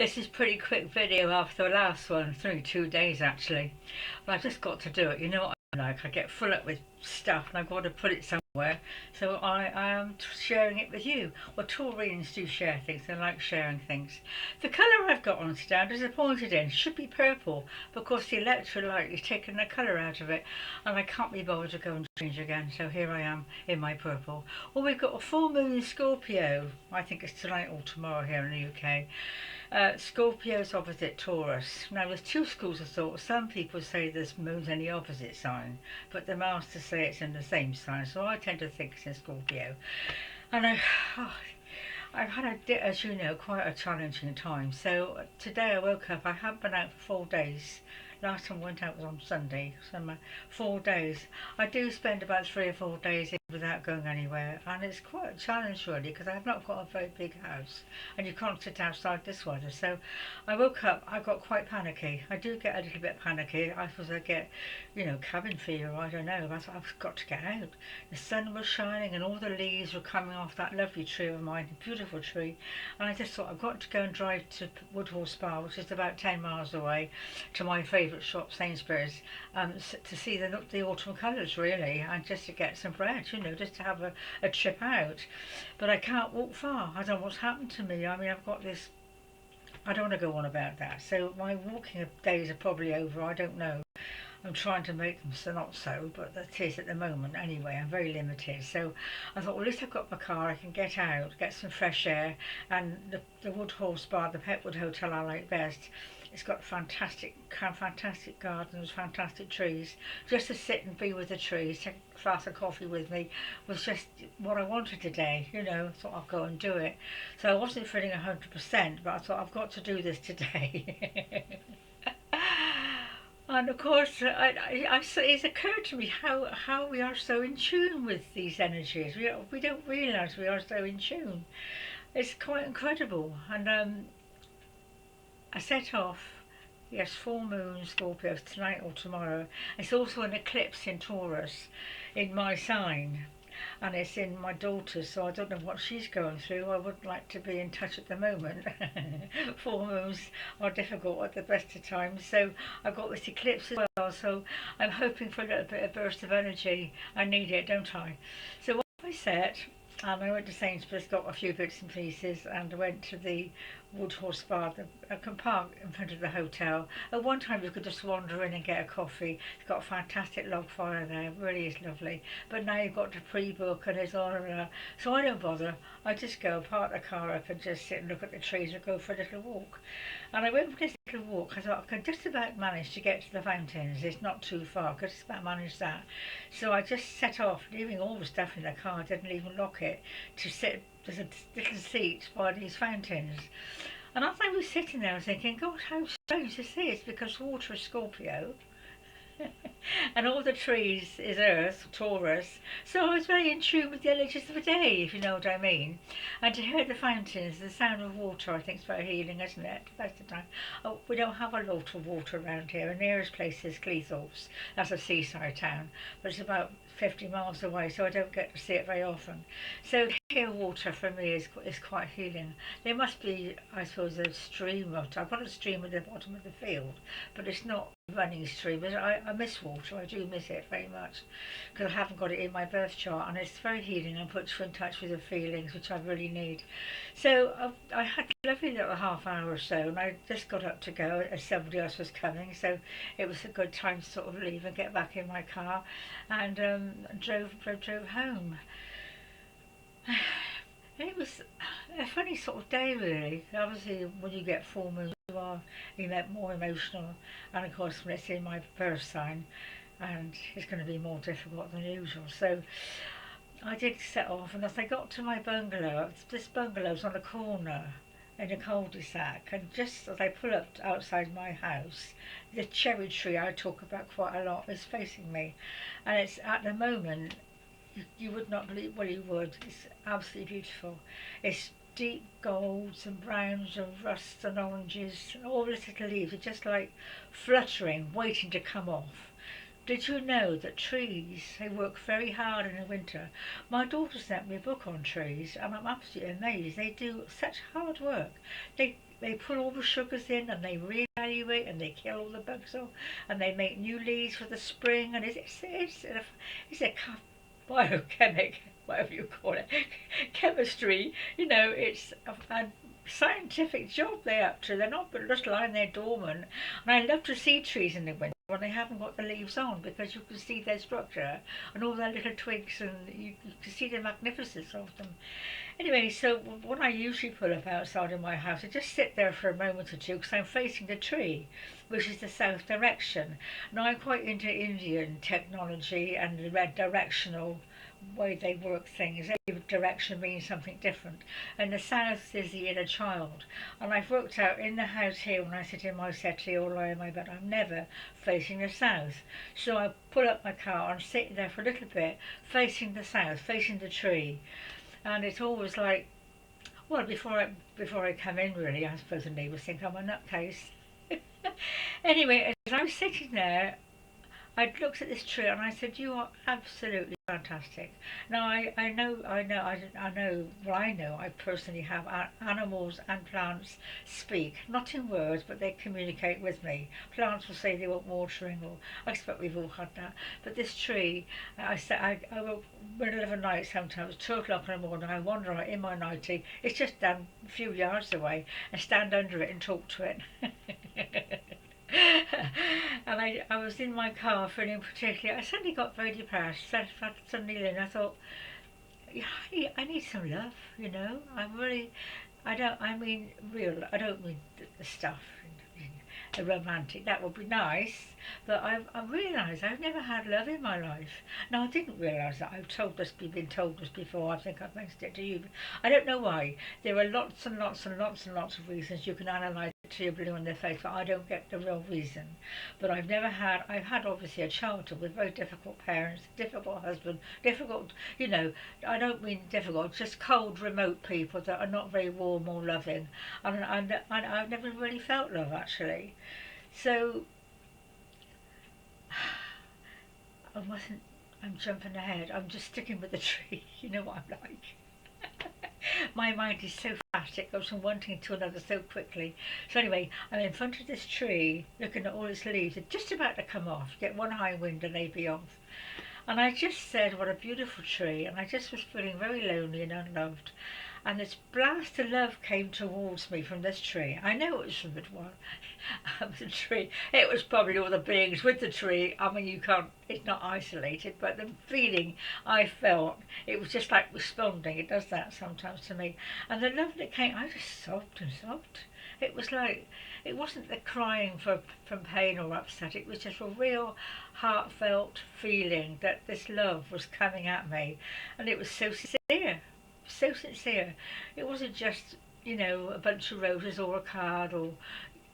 This is pretty quick video after the last one. It's only 2 days actually. But I've just got to do it. You know what I'm like. I get full up with stuff and I've got to put it somewhere. So I am sharing it with you. Well, Taurines do share things. They like sharing things. The colour I've got on today, I'm disappointed in, should be purple because the electrolyte is taking the colour out of it and I can't be bothered to go and change again. So here I am in my purple. Well, we've got a full moon in Scorpio. I think it's tonight or tomorrow here in the UK. Scorpio's opposite Taurus. Now there's two schools of thought. Some people say this moon's in the opposite sign, but the masters say it's in the same sign. So I tend to think it's in Scorpio. And I've had, as you know, quite a challenging time. So today I woke up. I haven't been out for 4 days. Last time I went out was on Sunday, so 4 days. I do spend about 3 or 4 days without going anywhere, and it's quite a challenge really because I've not got a very big house, and you can't sit outside this weather. So I woke up, I got quite panicky. I do get a little bit panicky. I suppose I get, cabin fever. I don't know. I thought I've got to get out. The sun was shining, and all the leaves were coming off that lovely tree of mine, a beautiful tree, and I just thought I've got to go and drive to Woodhall Spa, which is about 10 miles away, to my favourite shop, Sainsbury's, to see the autumn colours really, and just to get some bread, just to have a trip out. But I can't walk far. I don't know what's happened to me. I mean, I've got this. I don't want to go on about that. So my walking days are probably over. I don't know. I'm trying to make them so not so, but that is at the moment anyway. I'm very limited. So I thought, well, at least I've got my car. I can get out, get some fresh air, and the Woodhall Spa, the Petwood Hotel I like best. It's got fantastic gardens, fantastic trees. Just to sit and be with the trees, take a glass of coffee with me, was just what I wanted today. Thought I'll go and do it. So I wasn't feeling 100%, but I thought I've got to do this today. And of course, it's occurred to me how we are so in tune with these energies. We don't realise we are so in tune. It's quite incredible. And I set off, yes, full moon Scorpio tonight or tomorrow. It's also an eclipse in Taurus in my sign, and it's in my daughter's, so I don't know what she's going through. I wouldn't like to be in touch at the moment. Full moons are difficult at the best of times, so I've got this eclipse as well, so I'm hoping for a little bit of burst of energy. I need it, don't I? So what I set, I went to Sainsbury's, got a few bits and pieces, and I went to the Woodhall Spa. I can park in front of the hotel. At one time you could just wander in and get a coffee. It's got a fantastic log fire there, it really is lovely. But now you've got to pre-book and it's on and so I don't bother. I just go, park the car up and just sit and look at the trees and go for a little walk. And I went for this little walk. I thought I can just about manage to get to the fountains. It's not too far. I could just about manage that. So I just set off, leaving all the stuff in the car. I didn't even lock it, to sit. There's a little seat by these fountains. And as I was sitting there, I was thinking, God, how strange this is, because water is Scorpio, and all the trees is Earth, Taurus. So I was very in tune with the energies of the day, if you know what I mean. And to hear the fountains, the sound of water, I think is very healing, isn't it? That's the time. Oh, we don't have a lot of water around here. The nearest place is Cleethorpes. That's a seaside town, but it's about 50 miles away, so I don't get to see it very often. So to hear water for me is quite healing. There must be, I suppose, a stream. I've got a stream at the bottom of the field, but it's not a running stream. But I miss water. I do miss it very much because I haven't got it in my birth chart, and it's very healing and puts you in touch with the feelings, which I really need. So I had a lovely little half hour or so, and I just got up to go as somebody else was coming, so it was a good time to sort of leave and get back in my car, and drove home. It was a funny sort of day really. Obviously when you get full moon you get more emotional, and of course when it's in my birth sign, and it's going to be more difficult than usual. So I did set off, and as I got to my bungalow, this bungalow's on a corner in a cul-de-sac, and just as I pull up outside my house, the cherry tree I talk about quite a lot is facing me, and it's at the moment, you would not believe, well you would, it's absolutely beautiful. It's deep golds and browns and rusts and oranges, and all the little leaves are just like fluttering, waiting to come off. Did you know that trees, they work very hard in the winter? My daughter sent me a book on trees, and I'm absolutely amazed. They do such hard work. They they put all the sugars in and they reevaluate and they kill all the bugs off and they make new leaves for the spring, and it's a biochemic, whatever you call it, chemistry. It's a scientific job they're up to. They're not just lying there dormant. And I love to see trees in the winter when they haven't got the leaves on, because you can see their structure and all their little twigs, and you can see the magnificence of them. Anyway, so what I usually pull up outside of my house, I just sit there for a moment or two because I'm facing the tree, which is the south direction. Now, I'm quite into Indian technology and the red directional way they work things. Every direction means something different. And the south is the inner child. And I've worked out in the house here, when I sit in my settee or lie in my bed, I'm never facing the south. So I pull up my car and sit there for a little bit, facing the south, facing the tree. And it's always like, well, before I come in, really, I suppose the neighbours think I'm a nutcase. Anyway, as I was sitting there, I looked at this tree and I said, "You are absolutely fantastic." Now I know I personally have animals and plants speak, not in words, but they communicate with me. Plants will say they want watering, or I expect we've all had that. But this tree, I will, middle of the night sometimes, 2 o'clock in the morning, I wander out in my nightie. It's just down a few yards away, and stand under it and talk to it. And I was in my car feeling particularly, I suddenly got very depressed. Suddenly I thought, yeah, I need some love, I mean real, I don't mean the stuff, the romantic, that would be nice, but I realised I've never had love in my life. Now, I didn't realise that. Been told this before. I think I've mentioned it to you. But I don't know why. There are lots and lots and lots and lots of reasons you can analyse it to your blue in the face, but I don't get the real reason. But I've had obviously a childhood with very difficult parents, difficult husband, difficult, I don't mean difficult, just cold, remote people that are not very warm or loving. And I've never really felt love, actually. So I'm jumping ahead. I'm just sticking with the tree. You know what I'm like. My mind is so fast, it goes from one thing to another so quickly. So anyway, I'm in front of this tree, looking at all its leaves. They're just about to come off. Get one high wind and they'd be off. And I just said, what a beautiful tree. And I just was feeling very lonely and unloved. And this blast of love came towards me from this tree. I know it was from the tree. It was probably all the beings with the tree. I mean, it's not isolated, but the feeling I felt, it was just like responding. It does that sometimes to me. And the love that came, I just sobbed and sobbed. It was like, it wasn't the crying from pain or upset. It was just a real heartfelt feeling that this love was coming at me. And it was so sincere. So sincere. It wasn't just, a bunch of roses or a card or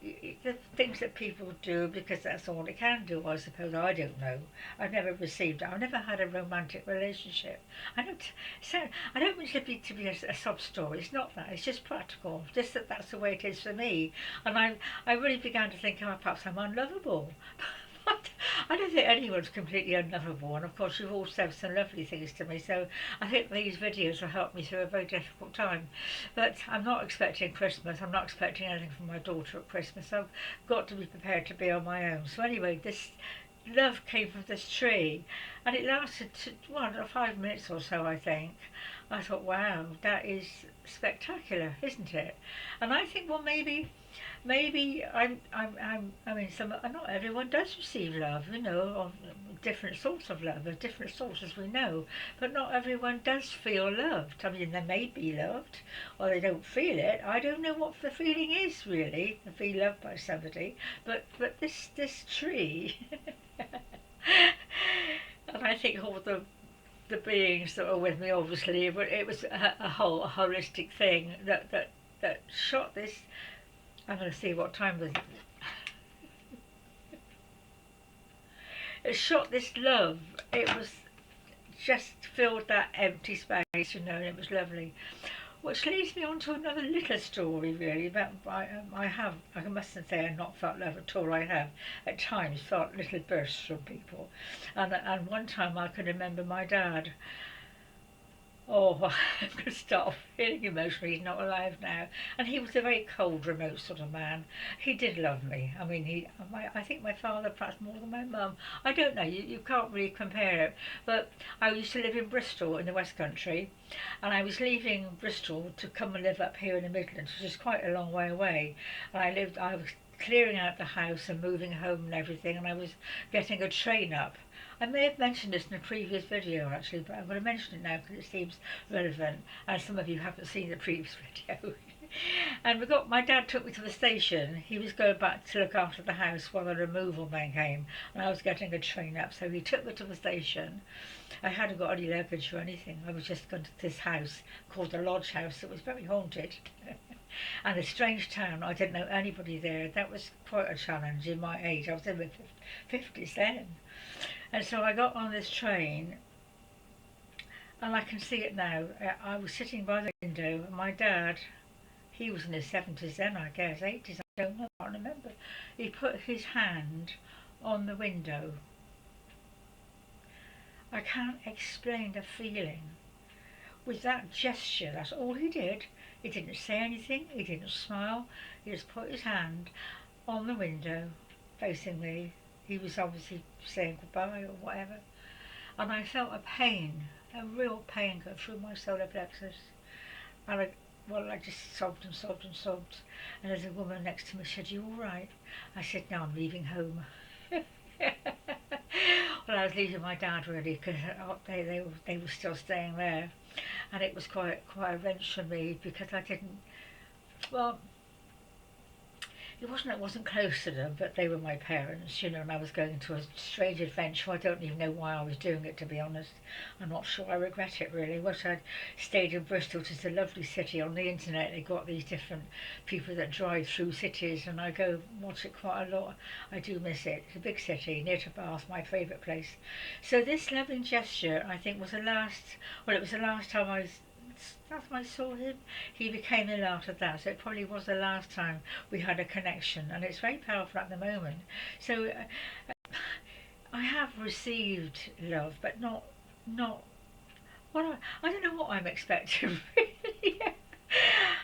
the things that people do because that's all they can do, I suppose. I don't know. I've never received it. I've never had a romantic relationship. I don't mean to be a sob story. It's not that. It's just practical. Just that's the way it is for me. And I really began to think, oh, perhaps I'm unlovable. I don't think anyone's completely unlovable, and of course you've all said some lovely things to me, so I think these videos will help me through a very difficult time. But I'm not expecting Christmas. I'm not expecting anything from my daughter at Christmas. I've got to be prepared to be on my own. So anyway, this love came from this tree, and it lasted 5 minutes or so, I think. I thought, wow, that is spectacular, isn't it? And I think, well, maybe I mean, not everyone does receive love, of different sorts of love. There's different sorts, as we know, but not everyone does feel loved. I mean, they may be loved, or they don't feel it. I don't know what the feeling is really to be loved by somebody, but this tree, and I think all the beings that were with me, obviously, but it was a holistic thing that shot this. I'm going to see what time was it. It shot this love. It was just filled that empty space, and it was lovely. Which leads me on to another little story, really, about I mustn't say I've not felt love at all. I have at times felt little bursts from people, and one time I can remember my dad. Oh, I'm going to start feeling emotional. He's not alive now, and he was a very cold, remote sort of man. He did love me. I mean, I think my father perhaps more than my mum. I don't know. You can't really compare it. But I used to live in Bristol in the West Country, and I was leaving Bristol to come and live up here in the Midlands, which is quite a long way away. And I was clearing out the house and moving home and everything, and I was getting a train up. I may have mentioned this in a previous video actually, but I'm going to mention it now because it seems relevant, and some of you haven't seen the previous video. And my dad took me to the station. He was going back to look after the house while the removal man came, and I was getting a train up, so he took me to the station. I hadn't got any luggage or anything. I was just going to this house called the Lodge House. It was very haunted. And a strange town. I didn't know anybody there. That was quite a challenge in my age. I was in my 50s then. And so I got on this train, and I can see it now. I was sitting by the window, and my dad, he was in his 70s then, I guess, 80s, I don't know, I can't remember. He put his hand on the window. I can't explain the feeling. With that gesture, that's all he did. He didn't say anything, he didn't smile, he just put his hand on the window facing me. He was obviously saying goodbye or whatever. And I felt a pain, a real pain go through my solar plexus. And I just sobbed and sobbed and sobbed. And there's a woman next to me said, "You all right?" I said, "No, I'm leaving home." Well, I was leaving my dad really because they were still staying there. And it was quite a wrench for me because I didn't, well, I wasn't close to them, but they were my parents, you know, and I was going to a strange adventure. I don't even know why I was doing it, to be honest. I'm not sure I regret it, really. Wish I'd stayed in Bristol, which is a lovely city. On the internet, they've got these different people that drive through cities, and I go watch it quite a lot. I do miss it. It's a big city, near to Bath, my favourite place. So this loving gesture, I think, was the last, well, it was the last time I saw him. He became ill after that, so it probably was the last time we had a connection, and it's very powerful at the moment. So I have received love, but not what I don't know what I'm expecting really.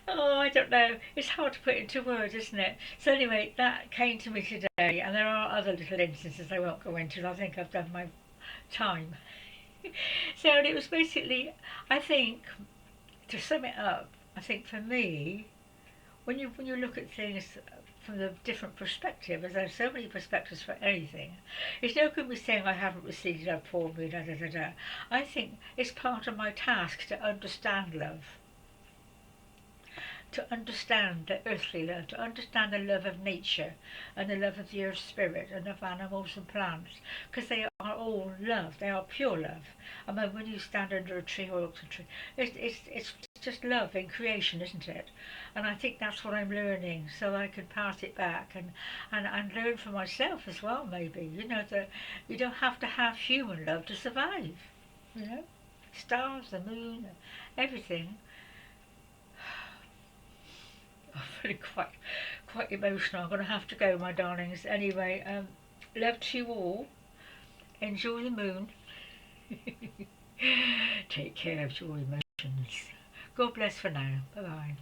Oh, I don't know. It's hard to put into words, isn't it? So anyway, that came to me today, and there are other little instances I won't go into. I think I've done my time. So it was basically, I think, to sum it up, I think for me, when you look at things from the different perspective, as there's so many perspectives for anything, it's no good me saying I haven't received love, poor me, da da da da. I think it's part of my task to understand love, to understand the earthly love, to understand the love of nature and the love of the earth spirit and of animals and plants, because they are all love, they are pure love. I mean, when you stand under a tree or look at a tree, it's just love in creation, isn't it? And I think that's what I'm learning, so I can pass it back and learn for myself as well, maybe. You know, that you don't have to have human love to survive, you know? Stars, the moon, everything. I'm feeling quite emotional. I'm going to have to go, my darlings. Anyway, love to you all. Enjoy the moon. Take care of your emotions. God bless for now. Bye bye.